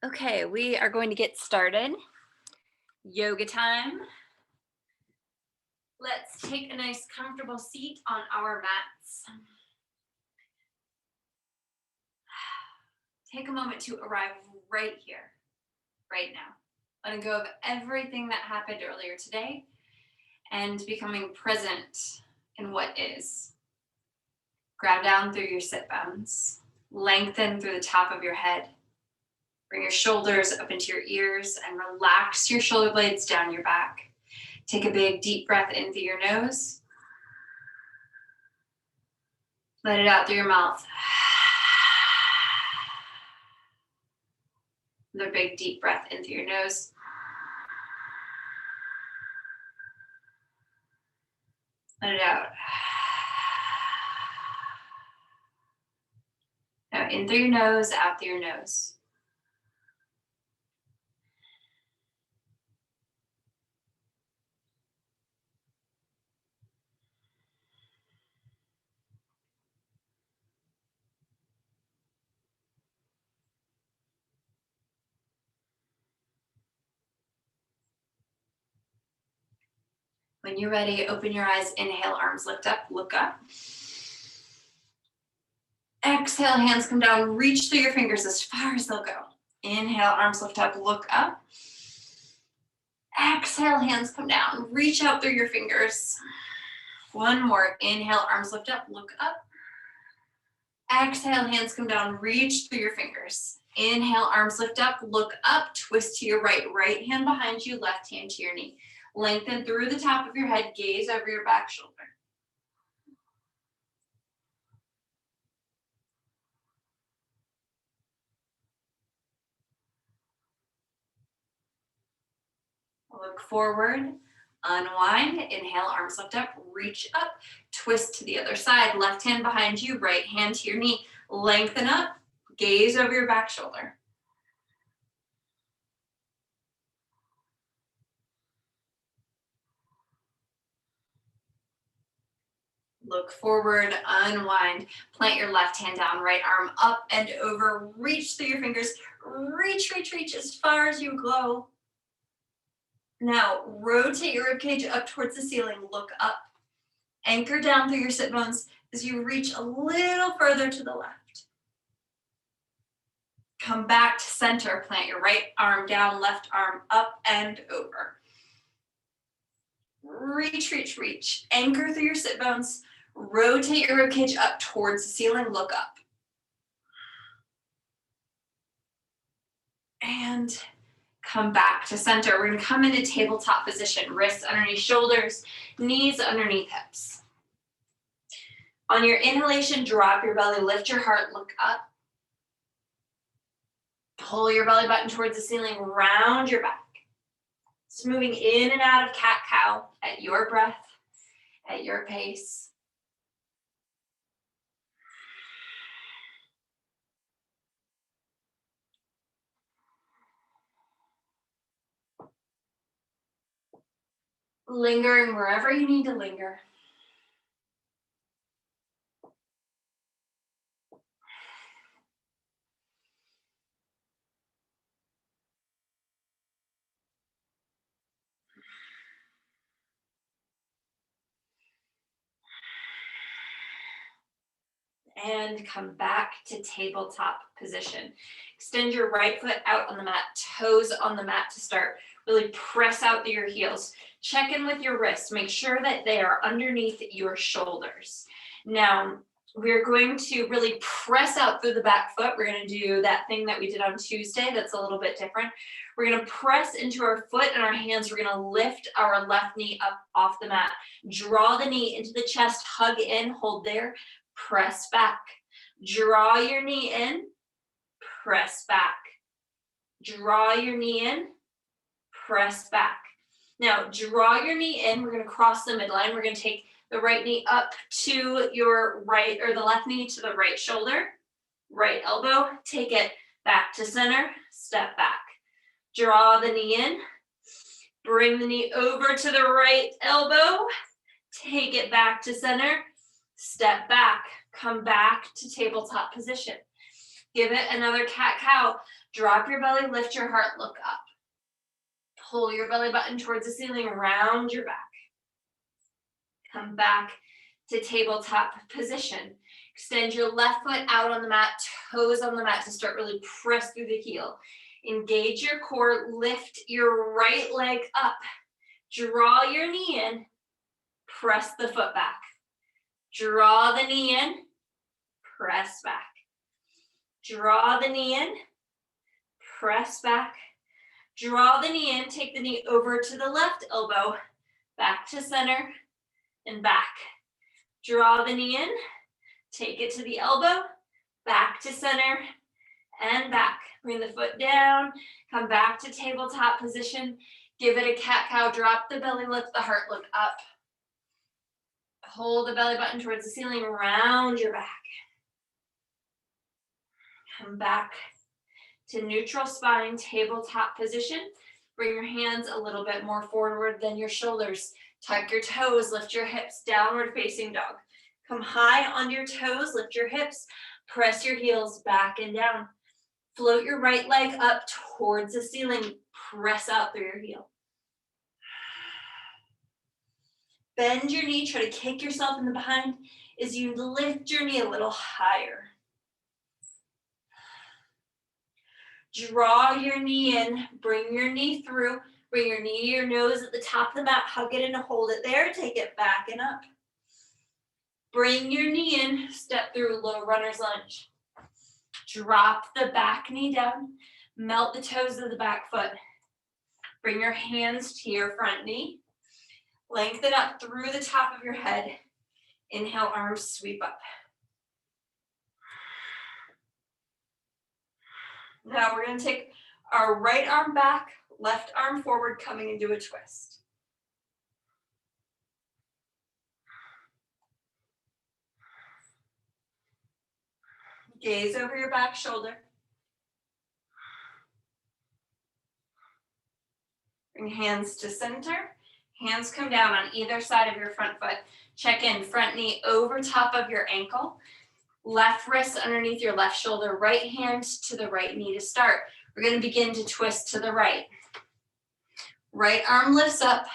Okay, we are going to get started. Yoga time. Let's take a nice comfortable seat on our mats. Take a moment to arrive right here, right now. Letting go of everything that happened earlier today and becoming present in what is. Ground down through your sit bones. Lengthen through the top of your head. Bring your shoulders up into your ears and relax your shoulder blades down your back. Take a big deep breath in through your nose. Let it out through your mouth. Another big deep breath in through your nose. Let it out. Now in through your nose, out through your nose. When you're ready, open your eyes, inhale, arms lift up, look up. Exhale, hands come down, reach through your fingers as far as they'll go. Inhale, arms lift up, look up. Exhale, hands come down, reach out through your fingers. One more, inhale, arms lift up, look up. Exhale, hands come down, reach through your fingers. Inhale, arms lift up, look up, twist to your right. Right hand behind you, left hand to your knee. Lengthen through the top of your head, gaze over your back shoulder. Look forward, unwind, inhale, arms lift up, reach up, twist to the other side, left hand behind you, right hand to your knee. Lengthen up, gaze over your back shoulder. Look forward, unwind, plant your left hand down, right arm up and over, reach through your fingers, reach, reach, reach as far as you go. Now rotate your ribcage up towards the ceiling, look up. Anchor down through your sit bones as you reach a little further to the left. Come back to center, plant your right arm down, left arm up and over. Reach, reach, reach. Anchor through your sit bones. Rotate your ribcage up towards the ceiling, look up. And come back to center. We're gonna come into tabletop position, wrists underneath shoulders, knees underneath hips. On your inhalation, drop your belly, lift your heart, look up. Pull your belly button towards the ceiling, round your back. Just moving in and out of cat-cow at your breath, at your pace. Lingering wherever you need to linger. And come back to tabletop position. Extend your right foot out on the mat, toes on the mat to start. Really press out through your heels. Check in with your wrists. Make sure that they are underneath your shoulders. Now, we're going to really press out through the back foot. We're going to do that thing that we did on Tuesday that's a little bit different. We're going to press into our foot and our hands. We're going to lift our left knee up off the mat. Draw the knee into the chest, hug in, hold there. Press back. Draw your knee in, press back. Draw your knee in, press back. Now, draw your knee in. We're going to cross the midline. We're going to take the right knee up to your right, or the left knee to the right shoulder, right elbow. Take it back to center, step back. Draw the knee in. Bring the knee over to the right elbow. Take it back to center. Step back, come back to tabletop position. Give it another cat-cow. Drop your belly, lift your heart, look up. Pull your belly button towards the ceiling, round your back. Come back to tabletop position. Extend your left foot out on the mat, toes on the mat to start really press through the heel. Engage your core, lift your right leg up. Draw your knee in, press the foot back. Draw the knee in, press back. Draw the knee in, press back. Draw the knee in, take the knee over to the left elbow, back to center, and back. Draw the knee in, take it to the elbow, back to center, and back. Bring the foot down, come back to tabletop position. Give it a cat-cow, drop the belly, lift the heart, look up. Hold the belly button towards the ceiling, round your back. Come back to neutral spine, tabletop position. Bring your hands a little bit more forward than your shoulders. Tuck your toes, lift your hips, downward facing dog. Come high on your toes, lift your hips, press your heels back and down. Float your right leg up towards the ceiling, press out through your heel. Bend your knee, try to kick yourself in the behind as you lift your knee a little higher. Draw your knee in, bring your knee through, bring your knee to your nose at the top of the mat, hug it and hold it there, take it back and up. Bring your knee in, step through low runner's lunge. Drop the back knee down, melt the toes of the back foot. Bring your hands to your front knee. Lengthen up through the top of your head. Inhale, arms sweep up. Now we're going to take our right arm back, left arm forward, coming into a twist. Gaze over your back shoulder. Bring hands to center. Hands come down on either side of your front foot. Check in, front knee over top of your ankle. Left wrist underneath your left shoulder. Right hand to the right knee to start. We're going to begin to twist to the right. Right arm lifts up.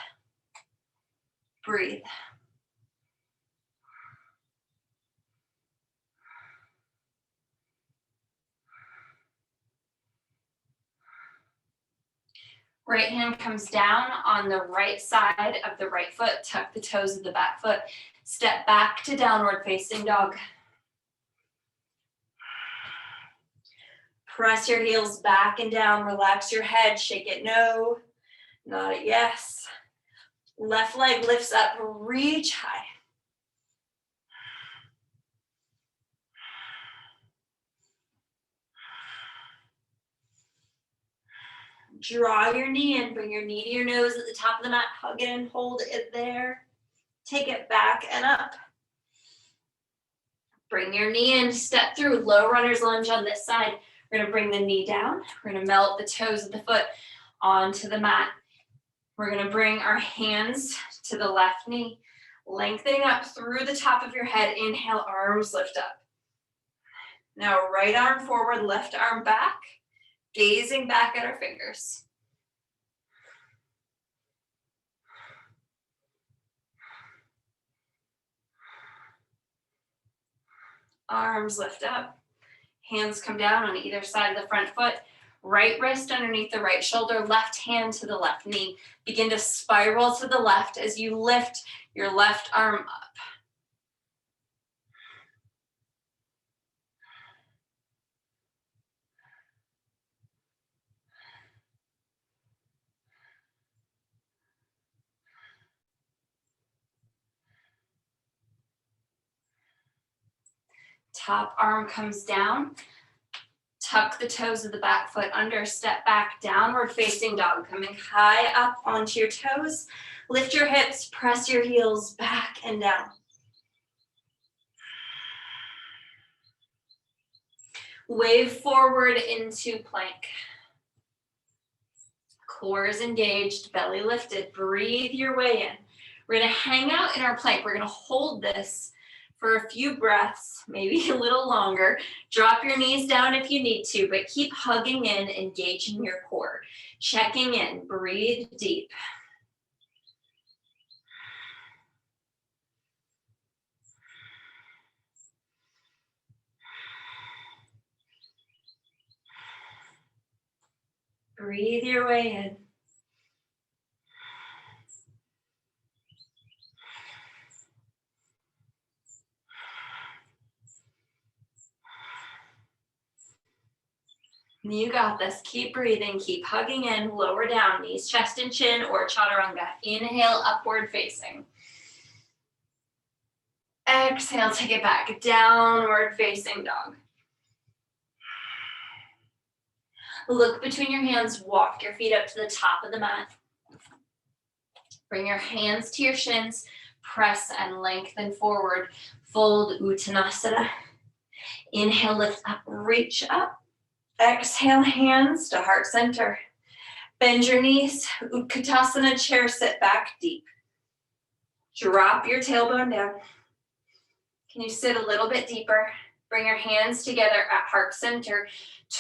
Breathe. Right hand comes down on the right side of the right foot. Tuck the toes of the back foot. Step back to downward facing dog. Press your heels back and down. Relax your head. Shake it no. Nod it yes. Left leg lifts up. Reach high. Draw your knee in. Bring your knee to your nose at the top of the mat. Hug it and hold it there. Take it back and up. Bring your knee in. Step through low runner's lunge on this side. We're going to bring the knee down. We're going to melt the toes of the foot onto the mat. We're going to bring our hands to the left knee, lengthening up through the top of your head. Inhale, arms lift up. Now right arm forward, left arm back, gazing back at our fingers. Arms lift up. Hands come down on either side of the front foot. Right wrist underneath the right shoulder, left hand to the left knee. Begin to spiral to the left as you lift your left arm up. Top arm comes down. Tuck the toes of the back foot under, step back, downward facing dog, coming high up onto your toes. Lift your hips, press your heels back and down. Wave forward into plank. Core is engaged, belly lifted. Breathe your way in. We're going to hang out in our plank. We're going to hold this for a few breaths, maybe a little longer. Drop your knees down if you need to, but keep hugging in, engaging your core. Checking in, breathe deep. Breathe your way in. You got this. Keep breathing. Keep hugging in. Lower down. Knees, chest, and chin, or chaturanga. Inhale, upward facing. Exhale, take it back. Downward facing dog. Look between your hands. Walk your feet up to the top of the mat. Bring your hands to your shins. Press and lengthen forward. Fold Uttanasana. Inhale, lift up, reach up. Exhale, hands to heart center. Bend your knees. Utkatasana, chair sit back deep. Drop your tailbone down. Can you sit a little bit deeper? Bring your hands together at heart center.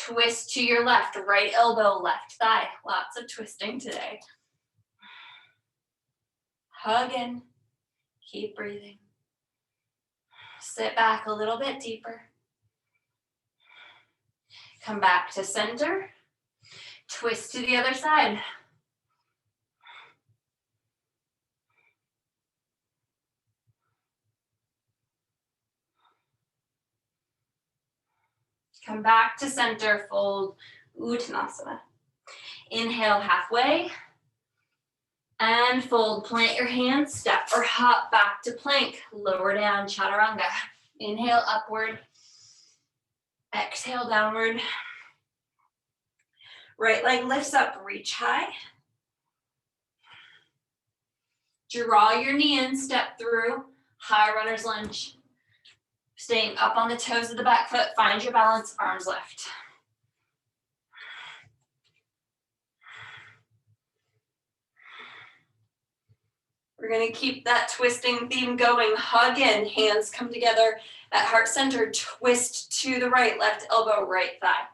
Twist to your left, right elbow, left thigh. Lots of twisting today. Hug in. Keep breathing. Sit back a little bit deeper. Come back to center. Twist to the other side. Come back to center, fold Uttanasana. Inhale halfway. And fold, plant your hands, step or hop back to plank. Lower down, chaturanga. Inhale upward. Exhale downward. Right leg lifts up, reach high. Draw your knee in, step through, high runner's lunge. Staying up on the toes of the back foot, find your balance, arms lift. We're gonna keep that twisting theme going. Hug in, hands come together at heart center, twist to the right, left elbow, right thigh.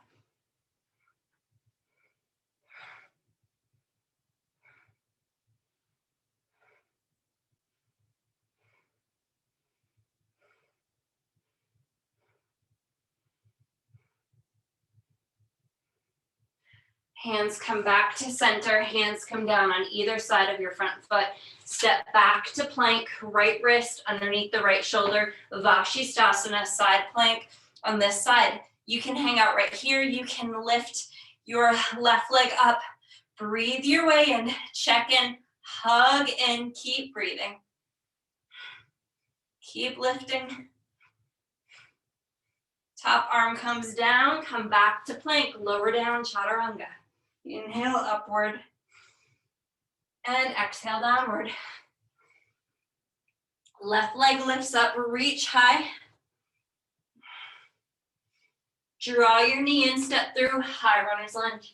Hands come back to center, hands come down on either side of your front foot. Step back to plank, right wrist underneath the right shoulder, Vashisthasana, side plank on this side. You can hang out right here. You can lift your left leg up, breathe your way in, check in, hug in, keep breathing. Keep lifting. Top arm comes down, come back to plank, lower down, chaturanga. Inhale upward and exhale downward. Left leg lifts up, reach high. Draw your knee in, step through, high runner's lunge.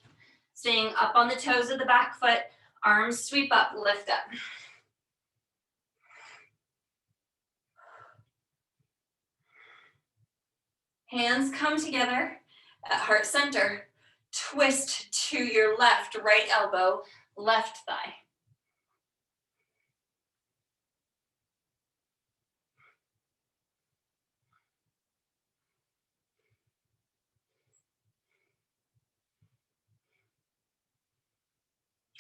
Staying up on the toes of the back foot, arms sweep up, lift up. Hands come together at heart center. Twist to your left, right elbow, left thigh.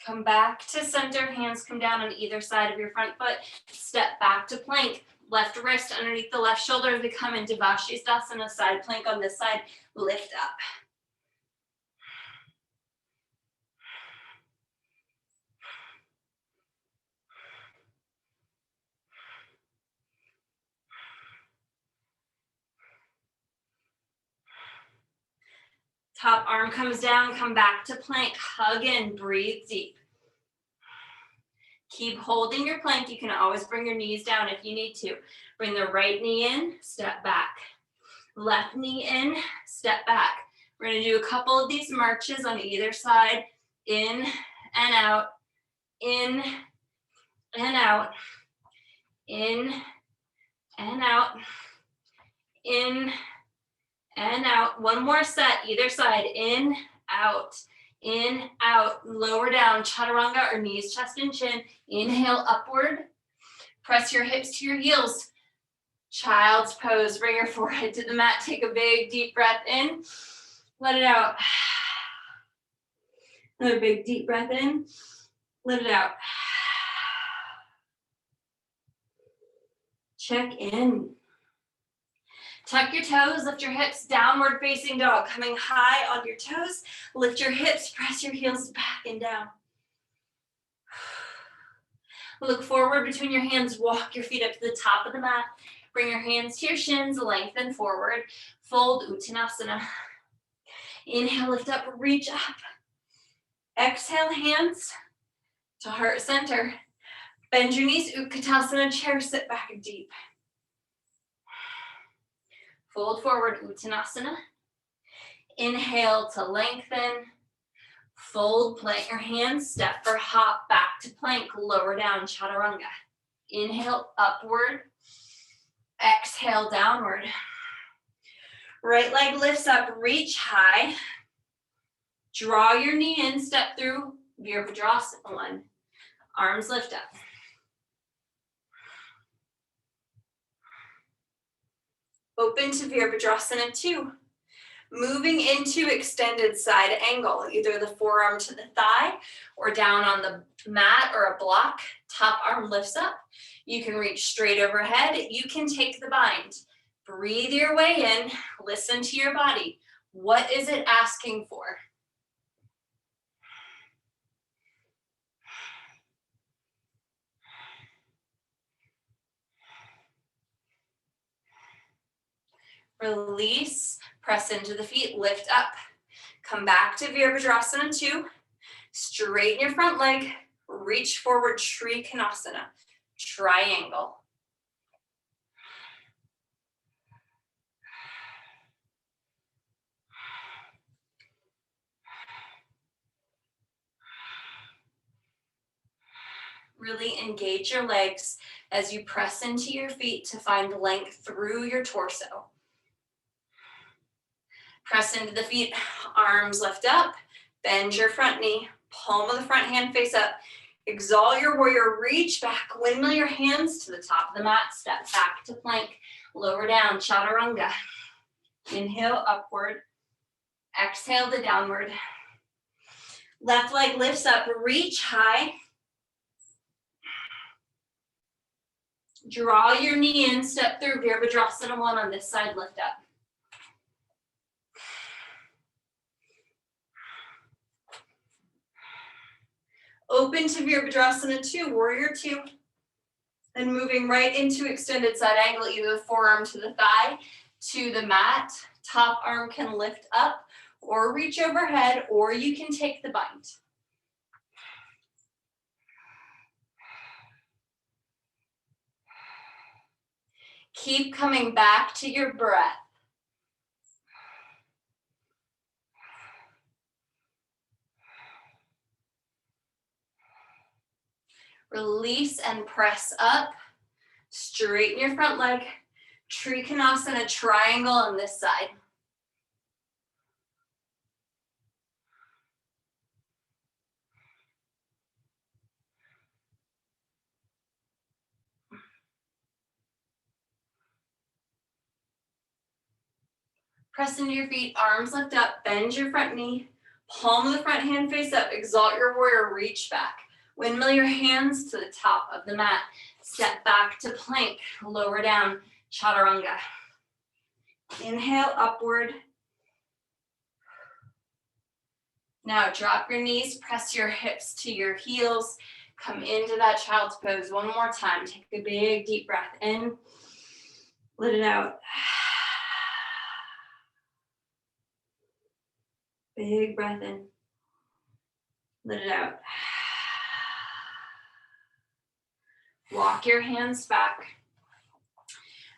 Come back to center, hands come down on either side of your front foot. Step back to plank, left wrist underneath the left shoulder to come into Vashisthasana, side plank on this side, lift up. Top arm comes down, come back to plank, hug in, breathe deep. Keep holding your plank. You can always bring your knees down if you need to. Bring the right knee in, step back. Left knee in, step back. We're gonna do a couple of these marches on either side, in and out, in and out, in and out, in and out. One more set, either side, in, out, lower down, chaturanga or knees, chest and chin. Inhale upward, press your hips to your heels. Child's pose, bring your forehead to the mat, take a big deep breath in, let it out. Another big deep breath in, let it out. Check in. Tuck your toes, lift your hips, downward facing dog. Coming high on your toes, lift your hips, press your heels back and down. Look forward between your hands, walk your feet up to the top of the mat. Bring your hands to your shins, lengthen forward. Fold Uttanasana. Inhale, lift up, reach up. Exhale, hands to heart center. Bend your knees, Utkatasana, chair sit back deep. Fold forward, Uttanasana. Inhale to lengthen. Fold, plant your hands, step or hop back to plank, lower down, chaturanga. Inhale, upward. Exhale, downward. Right leg lifts up, reach high. Draw your knee in, step through Virabhadrasana 1. Arms lift up. Open to Virabhadrasana 2. Moving into extended side angle, either the forearm to the thigh or down on the mat or a block. Top arm lifts up. You can reach straight overhead. You can take the bind. Breathe your way in. Listen to your body. What is it asking for? Release, press into the feet, lift up. Come back to Virabhadrasana 2. Straighten your front leg, reach forward, Trikonasana, triangle. Really engage your legs as you press into your feet to find length through your torso. Press into the feet, arms lift up, bend your front knee, palm of the front hand face up. Exalt your warrior, reach back, windmill your hands to the top of the mat, step back to plank, lower down, chaturanga. Inhale, upward. Exhale to downward. Left leg lifts up, reach high. Draw your knee in, step through Virabhadrasana 1 on this side, lift up. Open to Virabhadrasana 2, Warrior 2. And moving right into extended side angle, either the forearm to the thigh, to the mat. Top arm can lift up or reach overhead, or you can take the bind. Keep coming back to your breath. Release and press up. Straighten your front leg. Trikonasana, triangle on this side. Press into your feet, arms lift up, bend your front knee, palm of the front hand face up, exalt your warrior, reach back. Windmill your hands to the top of the mat. Step back to plank, lower down, chaturanga. Inhale, upward. Now drop your knees, press your hips to your heels. Come into that child's pose one more time. Take a big deep breath in. Let it out. Big breath in. Let it out. Walk your hands back.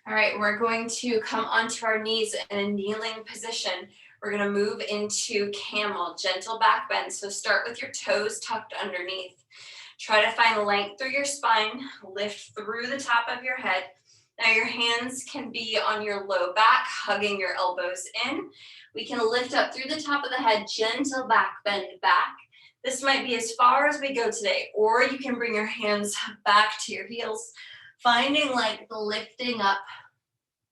All right, we're going to come onto our knees in a kneeling position. We're gonna move into camel, gentle back bend. So start with your toes tucked underneath. Try to find length through your spine, lift through the top of your head. Now your hands can be on your low back, hugging your elbows in. We can lift up through the top of the head, gentle back bend back. This might be as far as we go today, or you can bring your hands back to your heels, finding like the lifting up,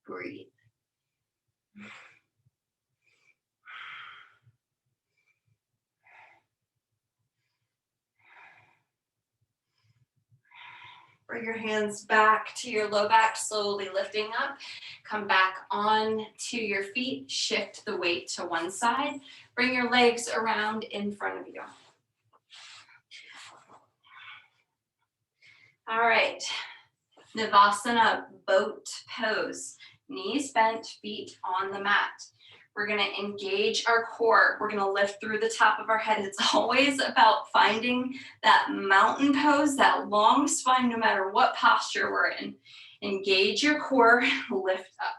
breathe. Bring your hands back to your low back, slowly lifting up. Come back on to your feet, shift the weight to one side. Bring your legs around in front of you. All right, Navasana, boat pose. Knees bent, feet on the mat. We're gonna engage our core. We're gonna lift through the top of our head. It's always about finding that mountain pose, that long spine, no matter what posture we're in. Engage your core, lift up.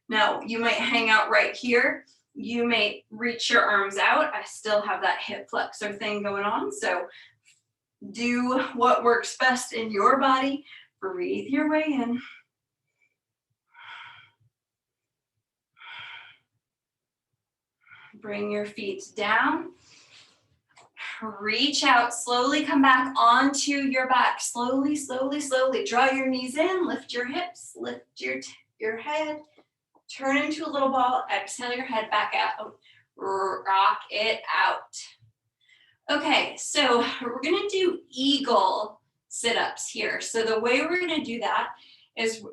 Now, you might hang out right here. You may reach your arms out. I still have that hip flexor thing going on, so do what works best in your body. Breathe your way in. Bring your feet down. Reach out, slowly come back onto your back. Slowly, slowly, slowly. Draw your knees in, lift your hips, lift your head. Turn into a little ball, exhale your head back out. Rock it out. Okay, so we're gonna do eagle sit-ups here. So the way we're gonna do that is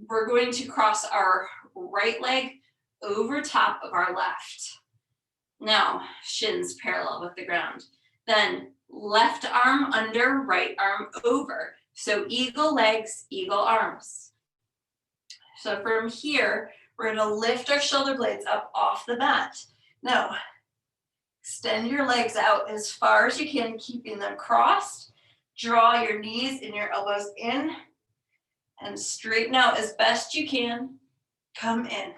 we're going to cross our right leg over top of our left. Now, shins parallel with the ground. Then left arm under, right arm over. So eagle legs, eagle arms. So from here, we're gonna lift our shoulder blades up off the mat. Now, extend your legs out as far as you can, keeping them crossed. Draw your knees and your elbows in and straighten out as best you can. Come in.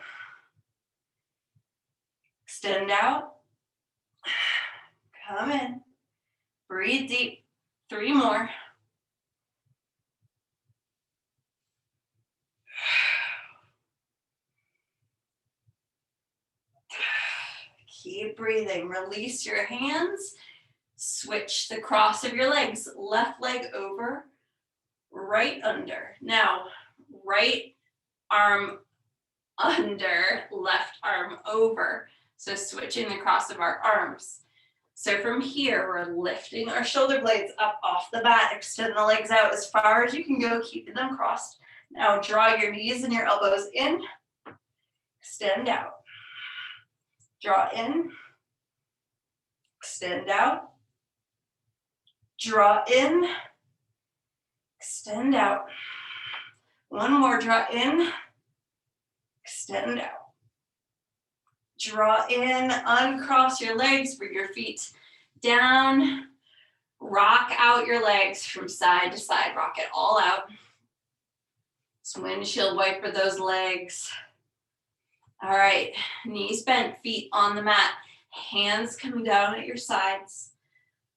Extend out. Come in. Breathe deep. 3 more. Keep breathing. Release your hands. Switch the cross of your legs. Left leg over, right under. Now, right arm under, left arm over. So switching the cross of our arms. So from here, we're lifting our shoulder blades up off the mat. Extend the legs out as far as you can go, keeping them crossed. Now draw your knees and your elbows in. Extend out. Draw in. Extend out. Draw in. Extend out. One more, draw in. Extend out. Draw in, uncross your legs, bring your feet down. Rock out your legs from side to side. Rock it all out. Just windshield wiper those legs. All right, knees bent, feet on the mat. Hands coming down at your sides.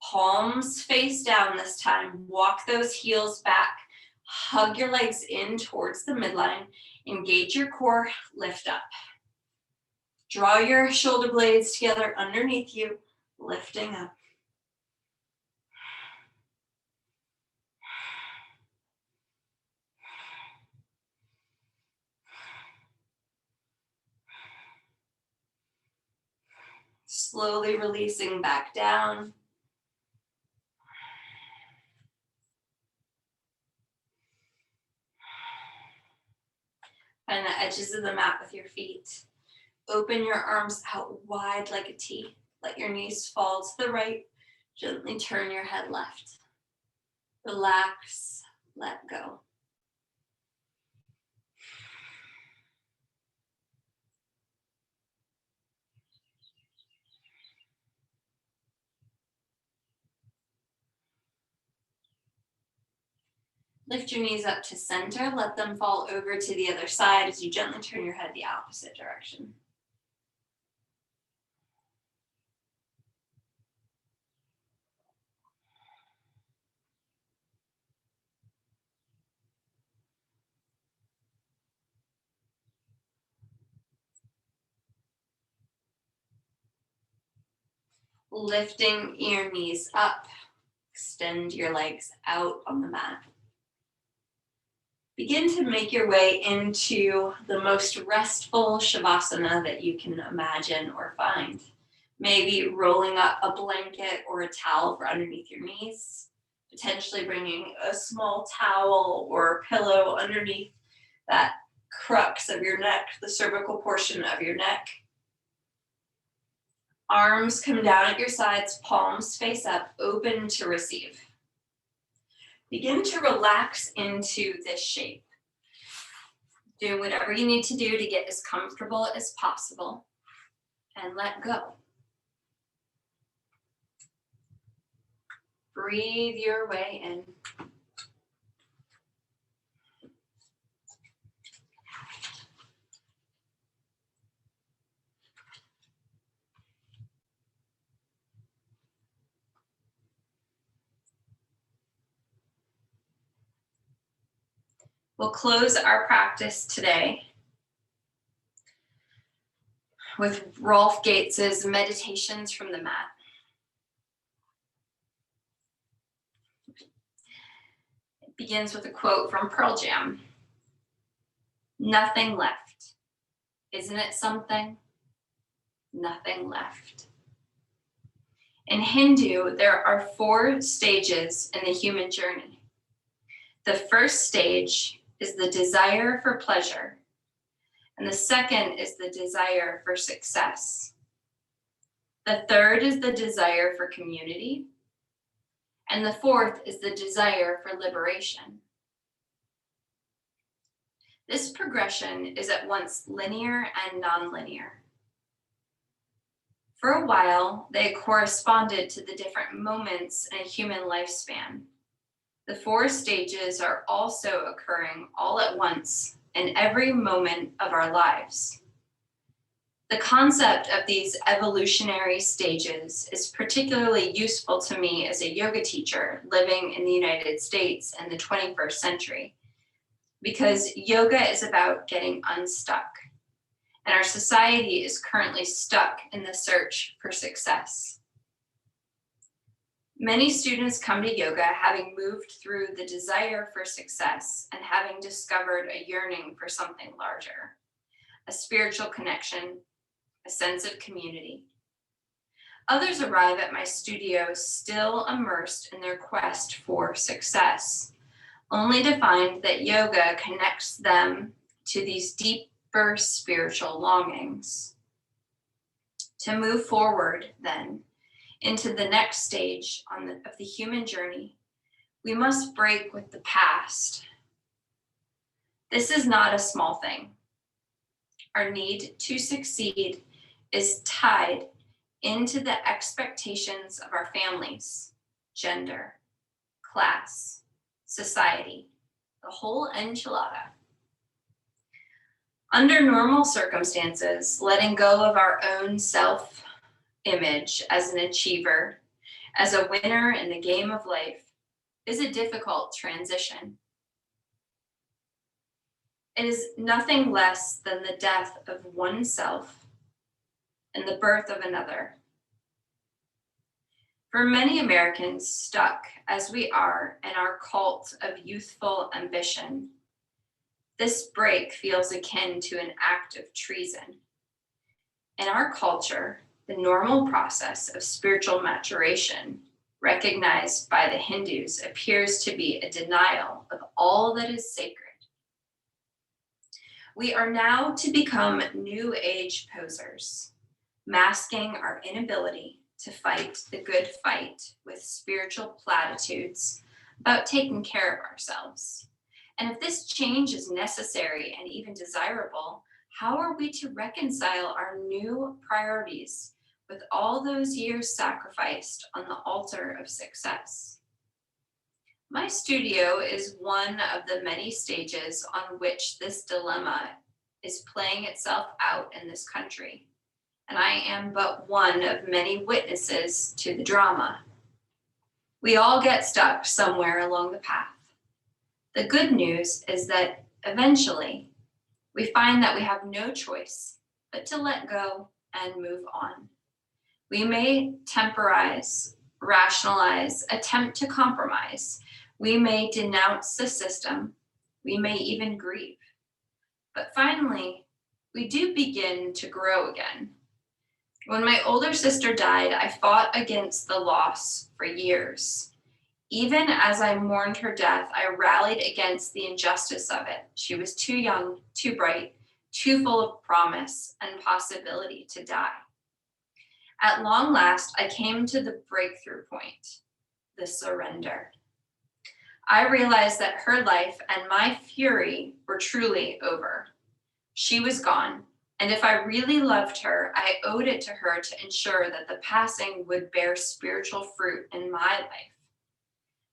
Palms face down this time. Walk those heels back. Hug your legs in towards the midline. Engage your core, lift up. Draw your shoulder blades together underneath you, lifting up. Slowly releasing back down. Find the edges of the mat with your feet. Open your arms out wide like a T. Let your knees fall to the right. Gently turn your head left. Relax, let go. Lift your knees up to center. Let them fall over to the other side as you gently turn your head the opposite direction. Lifting your knees up, extend your legs out on the mat. Begin to make your way into the most restful Shavasana that you can imagine or find. Maybe rolling up a blanket or a towel for underneath your knees, potentially bringing a small towel or pillow underneath that crux of your neck, the cervical portion of your neck. Arms come down at your sides, palms face up, open to receive. Begin to relax into this shape. Do whatever you need to do to get as comfortable as possible and let go. Breathe your way in. We'll close our practice today with Rolf Gates's Meditations from the Mat. It begins with a quote from Pearl Jam. Nothing left. Isn't it something? Nothing left. In Hindu, there are 4 stages in the human journey. The first stage is the desire for pleasure, and the second is the desire for success. The third is the desire for community, and the fourth is the desire for liberation. This progression is at once linear and nonlinear. For a while, they corresponded to the different moments in a human lifespan. The 4 stages are also occurring all at once in every moment of our lives. The concept of these evolutionary stages is particularly useful to me as a yoga teacher living in the United States in the 21st century, because yoga is about getting unstuck, and our society is currently stuck in the search for success. Many students come to yoga having moved through the desire for success and having discovered a yearning for something larger, a spiritual connection, a sense of community. Others arrive at my studio still immersed in their quest for success, only to find that yoga connects them to these deeper spiritual longings. To move forward, then, into the next stage of the human journey, we must break with the past. This is not a small thing. Our need to succeed is tied into the expectations of our families, gender, class, society, the whole enchilada. Under normal circumstances, letting go of our own self-image as an achiever, as a winner in the game of life, is a difficult transition. It is nothing less than the death of oneself and the birth of another. For many Americans stuck as we are in our cult of youthful ambition, this break feels akin to an act of treason. In our culture, the normal process of spiritual maturation, recognized by the Hindus, appears to be a denial of all that is sacred. We are now to become New Age posers, masking our inability to fight the good fight with spiritual platitudes about taking care of ourselves. And if this change is necessary and even desirable, how are we to reconcile our new priorities with all those years sacrificed on the altar of success? My studio is one of the many stages on which this dilemma is playing itself out in this country, and I am but one of many witnesses to the drama. We all get stuck somewhere along the path. The good news is that eventually we find that we have no choice but to let go and move on. We may temporize, rationalize, attempt to compromise. We may denounce the system. We may even grieve. But finally, we do begin to grow again. When my older sister died, I fought against the loss for years. Even as I mourned her death, I rallied against the injustice of it. She was too young, too bright, too full of promise and possibility to die. At long last, I came to the breakthrough point, the surrender. I realized that her life and my fury were truly over. She was gone, and if I really loved her, I owed it to her to ensure that the passing would bear spiritual fruit in my life.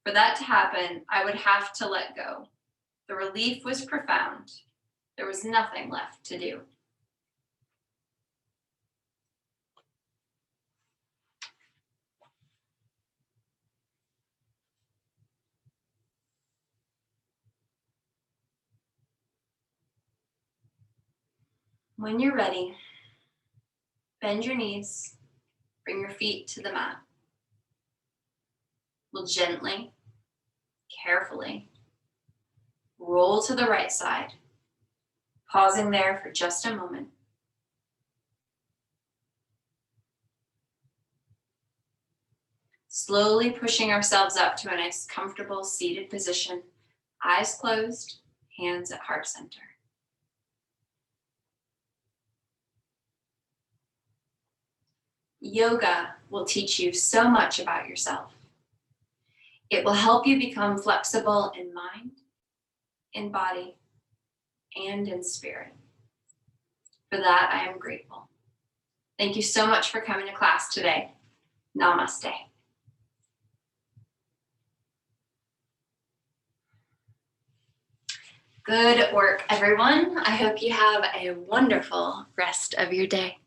For that to happen, I would have to let go. The relief was profound. There was nothing left to do. When you're ready, bend your knees, bring your feet to the mat. We'll gently, carefully roll to the right side, pausing there for just a moment. Slowly pushing ourselves up to a nice, comfortable seated position, eyes closed, hands at heart center. Yoga will teach you so much about yourself. It will help you become flexible in mind, in body, and in spirit. For that, I am grateful. Thank you so much for coming to class today. Namaste. Good work, everyone. I hope you have a wonderful rest of your day.